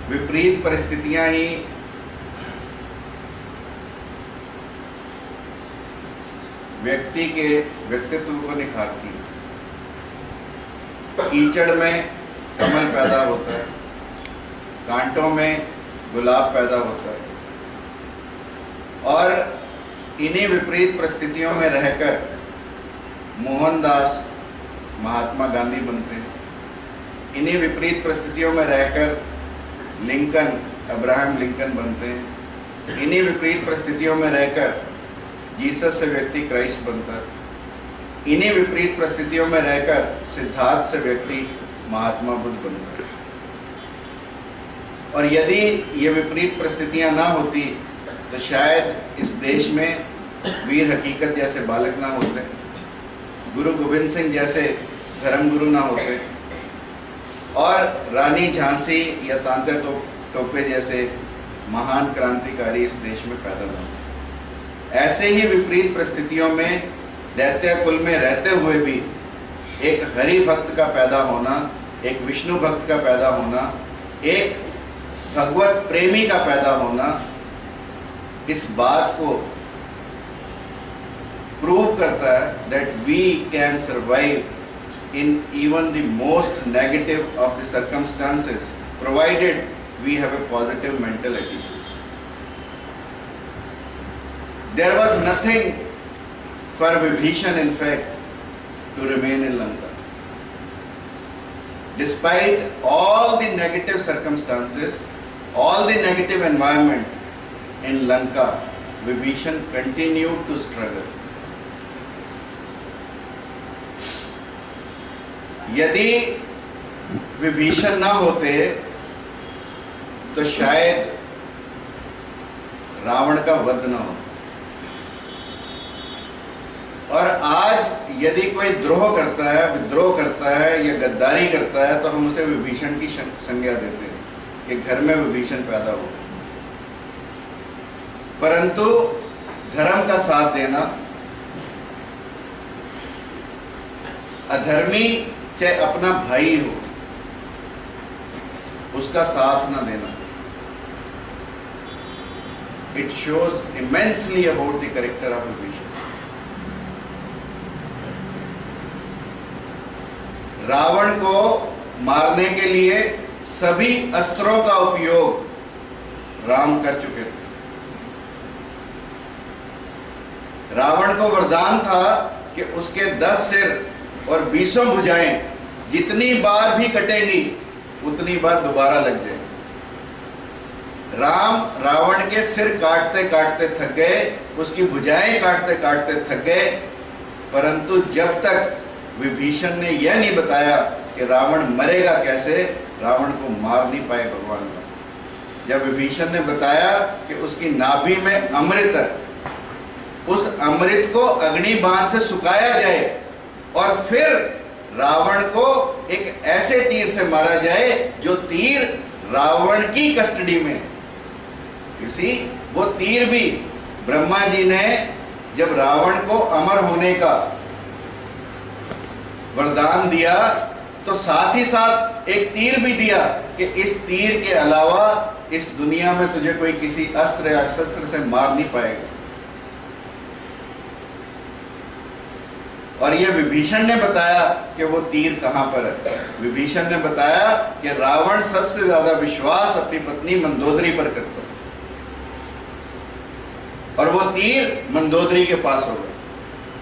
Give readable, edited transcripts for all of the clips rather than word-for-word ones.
विपरीत परिस्थितियां ही व्यक्ति के व्यक्तित्व को निखारती हैं। कीचड़ में कमल पैदा होता है, कांटों में गुलाब पैदा होता है, और इन्हीं विपरीत परिस्थितियों में रहकर मोहनदास महात्मा गांधी बनते हैं। इन्हीं विपरीत परिस्थितियों में रहकर लिंकन अब्राहम लिंकन बनते हैं। इन्हीं विपरीत परिस्थितियों में रहकर जीसस से व्यक्ति क्राइस्ट बनता है। इन्हीं विपरीत परिस्थितियों में रहकर सिद्धार्थ से व्यक्ति महात्मा बुद्ध बनता है। और यदि ये विपरीत परिस्थितियां ना होती तो शायद इस देश में वीर हकीकत जैसे बालक ना होते, गुरु गोविंद सिंह जैसे धर्मगुरु ना होते, और रानी झांसी या तांत्या टोपे जैसे महान क्रांतिकारी इस देश में पैदा ना होते। ऐसे ही विपरीत परिस्थितियों में दैत्य कुल में रहते हुए भी एक हरि भक्त का पैदा होना, एक विष्णु भक्त का पैदा होना, एक भगवत प्रेमी का पैदा होना, इस बात को प्रूव करता है that we can survive in even the most negative of the circumstances provided we have a positive mental attitude. There was nothing for Vibhishan, in fact, to remain in Lanka. Despite all the negative circumstances, all the negative environment in Lanka, Vibhishan continued to struggle. यदि विभीषण ना होते तो शायद रावण का वध ना होता। और आज यदि कोई द्रोह करता है, विद्रोह करता है या गद्दारी करता है तो हम उसे विभीषण की संज्ञा देते हैं कि घर में विभीषण पैदा हो। परंतु धर्म का साथ देना, अधर्मी चाहे अपना भाई हो उसका साथ ना देना, it shows immensely about the character of Vibhishan. Ravan को मारने के लिए सभी अस्त्रों का उपयोग राम कर चुके थे। रावण को वरदान था कि उसके 10 सिर और 20 भुजाएं जितनी बार भी कटेंगी उतनी बार दोबारा लग जाएगी। राम रावण के सिर काटते काटते थक गए, उसकी भुजाएं काटते काटते थक गए, परंतु जब तक विभीषण ने यह नहीं बताया कि रावण मरेगा कैसे, रावण को मार नहीं पाए भगवान का। जब विभीषण ने बताया कि उसकी नाभि में अमृत है, उस अमृत को अग्नि बाण से सुखाया जाए और फिर रावण को एक ऐसे तीर से मारा जाए जो तीर रावण की कस्टडी में। किसी वो तीर भी ब्रह्मा जी ने जब रावण को अमर होने का वरदान दिया तो साथ ही साथ एक तीर भी दिया कि इस तीर के अलावा इस दुनिया में तुझे कोई किसी अस्त्र या शस्त्र से मार नहीं पाएगा। और यह विभीषण ने बताया कि वो तीर कहां पर है। विभीषण ने बताया कि रावण सबसे ज्यादा विश्वास अपनी पत्नी मंदोदरी पर करता है और वो तीर मंदोदरी के पास होगा।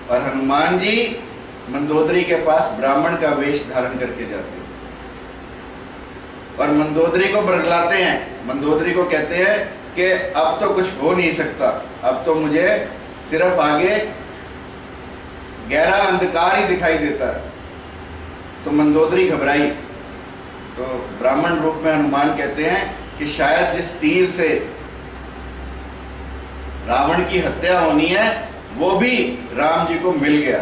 और हनुमान जी मंदोदरी के पास ब्राह्मण का वेश धारण करके जाते हैं और मंदोदरी को बरगलाते हैं। मंदोदरी को कहते हैं कि अब तो कुछ हो नहीं सकता, अब तो मुझे सिर्फ आगे गहरा अंधकार ही दिखाई देता है। तो मंदोदरी घबराई। तो ब्राह्मण रूप में हनुमान कहते हैं कि शायद जिस तीर से रावण की हत्या होनी है वो भी राम जी को मिल गया।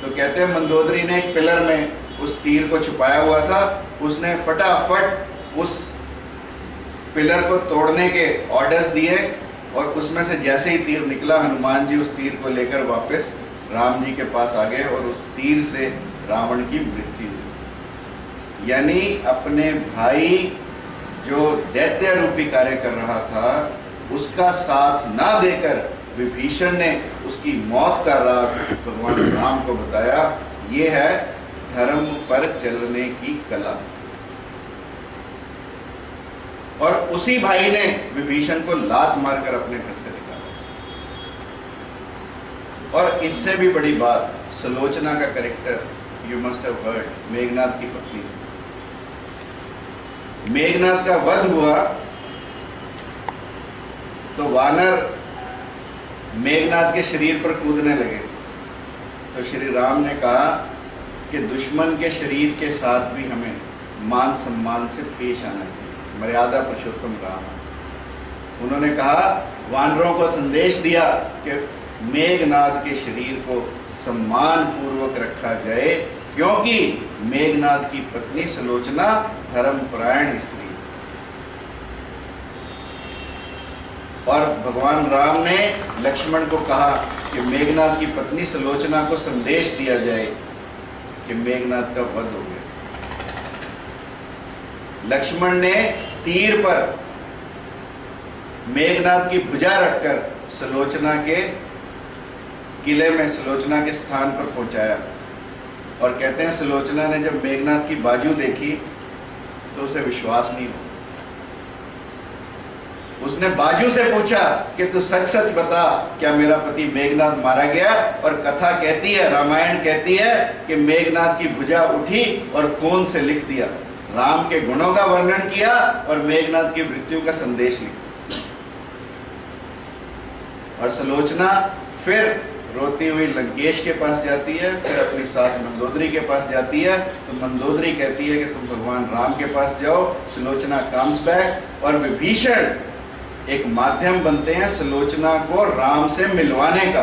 तो कहते हैं मंदोदरी ने एक पिलर में उस तीर को छुपाया हुआ था, उसने फटाफट उस पिलर को तोड़ने के ऑर्डर्स दिए और उसमें से जैसे ही तीर निकला, हनुमान जी उस तीर को लेकर वापस राम जी के पास आ गए और उस तीर से रावण की मृत्यु हुई। यानी अपने भाई जो दैत्य रूपी कार्य कर रहा था उसका साथ ना देकर विभीषण ने उसकी मौत का राज भगवान राम को बताया। ये है धर्म पर चलने की कला। और उसी भाई ने विभीषण को लात मारकर अपने घर से निकाला। और इससे भी बड़ी बात, सुलोचना का character you must have heard, Meghnad की पत्नी। मेघनाद का वध हुआ तो वानर मेघनाद के शरीर पर कूदने लगे, तो श्री राम ने कहा कि दुश्मन के शरीर के साथ भी हमें मान सम्मान से पेश आना चाहिए, मर्यादा पुरुषोत्तम राम। उन्होंने कहा, वानरों को संदेश दिया कि मेघनाद के शरीर को सम्मान पूर्वक रखा जाए, क्योंकि मेघनाद की पत्नी सुलोचना धर्मपरायण स्त्री। और भगवान राम ने लक्ष्मण को कहा कि मेघनाद की पत्नी सुलोचना को संदेश दिया जाए कि मेघनाद का वध हो गया। लक्ष्मण ने तीर पर मेघनाद की भुजा रखकर सुलोचना के किले में, सुलोचना के स्थान पर पहुंचाया। और कहते हैं सुलोचना ने जब मेघनाद की बाजू देखी तो उसे विश्वास नहीं हुआ। उसने बाजू से पूछा कि तू सच सच बता, क्या मेरा पति मेघनाद मारा गया? और कथा कहती है, रामायण कहती है कि मेघनाद की भुजा उठी और खून से लिख दिया, राम के गुणों का वर्णन किया और मेघनाद की मृत्यु का संदेश लिखा। और सुलोचना फिर रोती हुई लंकेश के पास जाती है, फिर अपनी सास मंदोदरी के पास जाती है। तो मंदोदरी कहती है कि तुम भगवान राम के पास जाओ। सुलोचना कम्स बैक और विभीषण एक माध्यम बनते हैं सुलोचना को राम से मिलवाने का।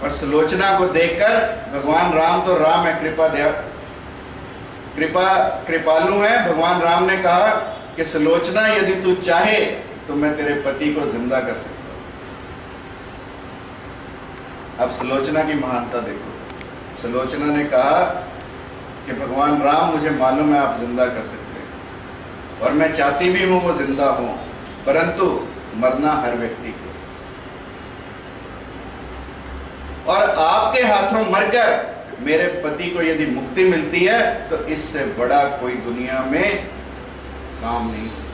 और सुलोचना को देखकर भगवान राम, तो राम है कृपालु है, भगवान राम ने कहा कि सुलोचना यदि तू चाहे तो मैं तेरे पति को जिंदा कर सकता हूं। अब सुलोचना की महानता देखो। सुलोचना ने कहा कि भगवान राम, मुझे मालूम है आप जिंदा कर सकते हैं और मैं चाहती भी हूं वो जिंदा हो, परंतु मरना हर व्यक्ति को, और आपके हाथों मरकर मेरे पति को यदि मुक्ति मिलती है तो इससे बड़ा कोई दुनिया में काम नहीं हो सकता।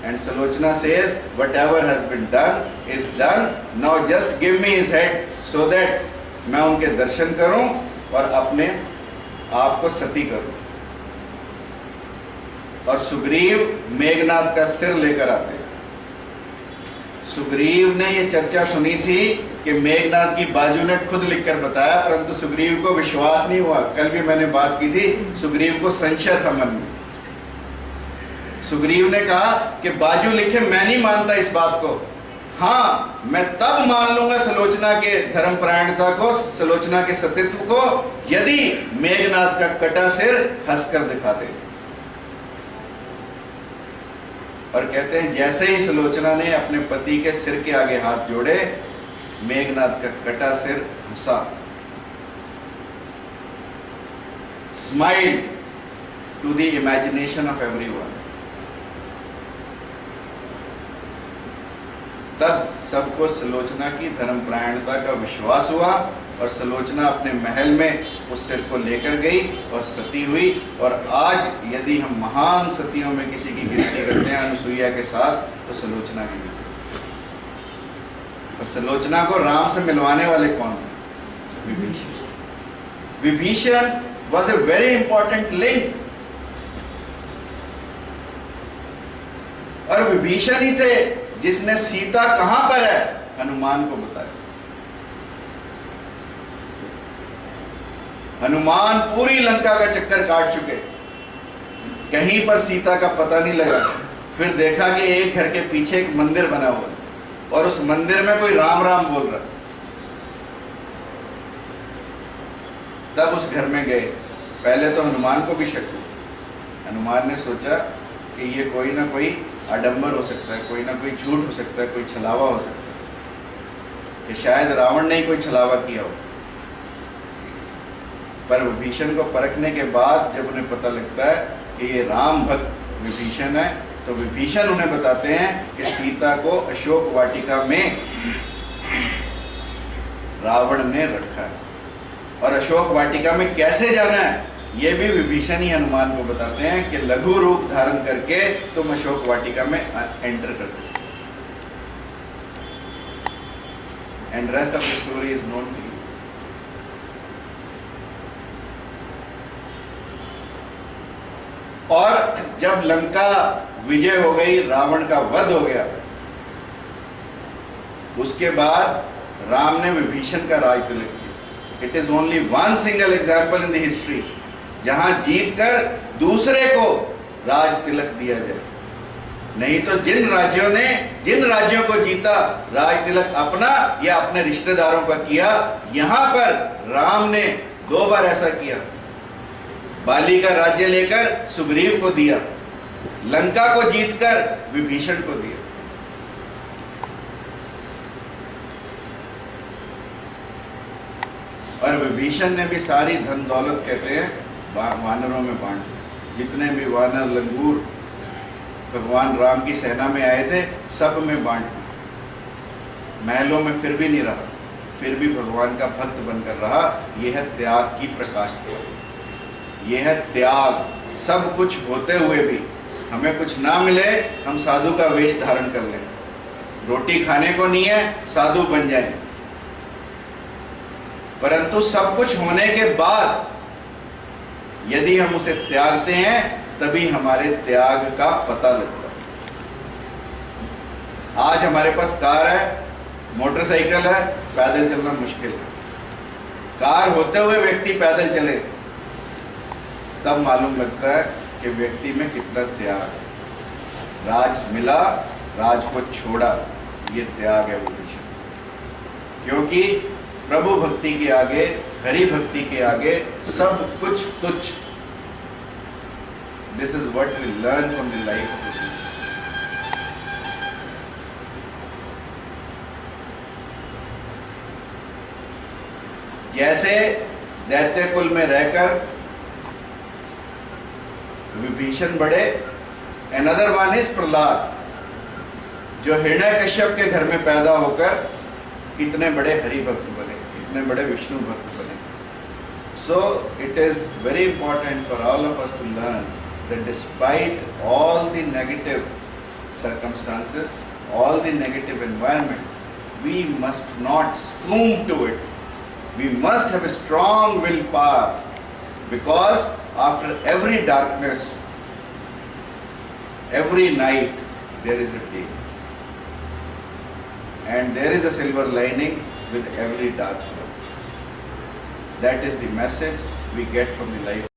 And Sulochana says, whatever has been done is done, now just give me his head so that मैं उनके दर्शन करूं और अपने आप को सती करूं। और सुग्रीव मेघनाद का सिर लेकर आते हैं। सुग्रीव ने ये चर्चा सुनी थी कि मेघनाद की बाजू ने खुद लिखकर बताया, परंतु सुग्रीव को विश्वास नहीं हुआ। कल भी मैंने बात की थी, सुग्रीव को संशय था मन में। सुग्रीव ने कहा कि बाजू लिखे, मैं नहीं मानता इस बात को। हाँ, मैं तब मान लूंगा सुलोचना के धर्मपरायणता को, सुलोचना के सतीत्व को, यदि मेघनाद का कटा सिर हंसकर दिखा दे। और कहते हैं जैसे ही सुलोचना ने अपने पति के सिर के आगे हाथ जोड़े, मेघनाद का कटा सिर हंसा, smile to the imagination of everyone. तब सबको सुलोचना की धर्मपरायणता का विश्वास हुआ और सुलोचना अपने महल में उस सिर को लेकर गई और सती हुई। और आज यदि हम महान सतियों में किसी की गिनती करते हैं अनुसुईया के साथ, तो सुलोचना की गिनती। और सुलोचना को राम से मिलवाने वाले कौन थे? Vibhishan. Vibhishan was a very important link. और विभीषण ही थे जिसने सीता कहां पर है हनुमान को बताया। हनुमान पूरी लंका का चक्कर काट चुके, कहीं पर सीता का पता नहीं लगा। फिर देखा कि एक घर के पीछे एक मंदिर बना हुआ और उस मंदिर में कोई राम राम बोल रहा। तब उस घर में गए। पहले तो हनुमान को भी शक हुआ। हनुमान ने सोचा कि ये कोई ना कोई आडंबर हो सकता है, कोई ना कोई झूठ हो सकता है, कोई छलावा हो सकता है, कि शायद रावण ने ही कोई छलावा किया हो। पर विभीषण को परखने के बाद जब उन्हें पता लगता है कि ये राम भक्त विभीषण है, तो विभीषण उन्हें बताते हैं कि सीता को अशोक वाटिका में रावण ने रखा है, और अशोक वाटिका में कैसे जाना है ये भी विभीषण ही हनुमान को बताते हैं कि लघु रूप धारण करके तुम अशोक वाटिका में एंटर कर सकते हो। And rest of the story is known to you. और जब लंका विजय हो गई, रावण का वध हो गया, उसके बाद राम ने विभीषण का राज तिलक किया। It is only one single example in the history जहां जीतकर दूसरे को राज तिलक दिया जाए। नहीं तो जिन राज्यों को जीता, राज तिलक अपना या अपने रिश्तेदारों का किया। यहां पर राम ने 2 बार ऐसा किया। बाली का राज्य लेकर सुग्रीव को दिया, लंका को जीतकर विभीषण को दिया। और विभीषण ने भी सारी धन दौलत, कहते हैं, वानरों में बांट दी। जितने भी वानर लंगूर भगवान राम की सेना में आए थे, सब में बांट दी। महलों में फिर भी नहीं रहा, फिर भी भगवान का भक्त बनकर रहा। यह है त्याग की प्रकाश, यह है त्याग। सब कुछ होते हुए भी हमें कुछ ना मिले, हम साधु का वेश धारण कर लें। रोटी खाने को नहीं है, साधु बन जाए। परंतु सब कुछ होने के बाद यदि हम उसे त्यागते हैं, तभी हमारे त्याग का पता लगता है। आज हमारे पास कार है, मोटरसाइकिल है, पैदल चलना मुश्किल है। कार होते हुए व्यक्ति पैदल चले, तब मालूम लगता है कि व्यक्ति में कितना त्याग है। राज मिला, राज को छोड़ा, ये त्याग है विभीषण। क्योंकि प्रभु भक्ति के आगे, हरि भक्ति के आगे सब कुछ तुच्छ। This is what we learn from the life of Vibhishan. जैसे दैत्य कुल में रहकर विभीषण बड़े, अनदर वन इज प्रहलाद, जो हिरण्यकश्यप के घर में पैदा होकर इतने बड़े हरि भक्त बने, इतने बड़े विष्णु भक्त बने। So it is very important for all of us to learn that despite all the negative circumstances, all the negative environment, we must not succumb to it. We must have a strong willpower, because after every darkness, every night, there is a day. And there is a silver lining with every dark cloud. That is the message we get from the life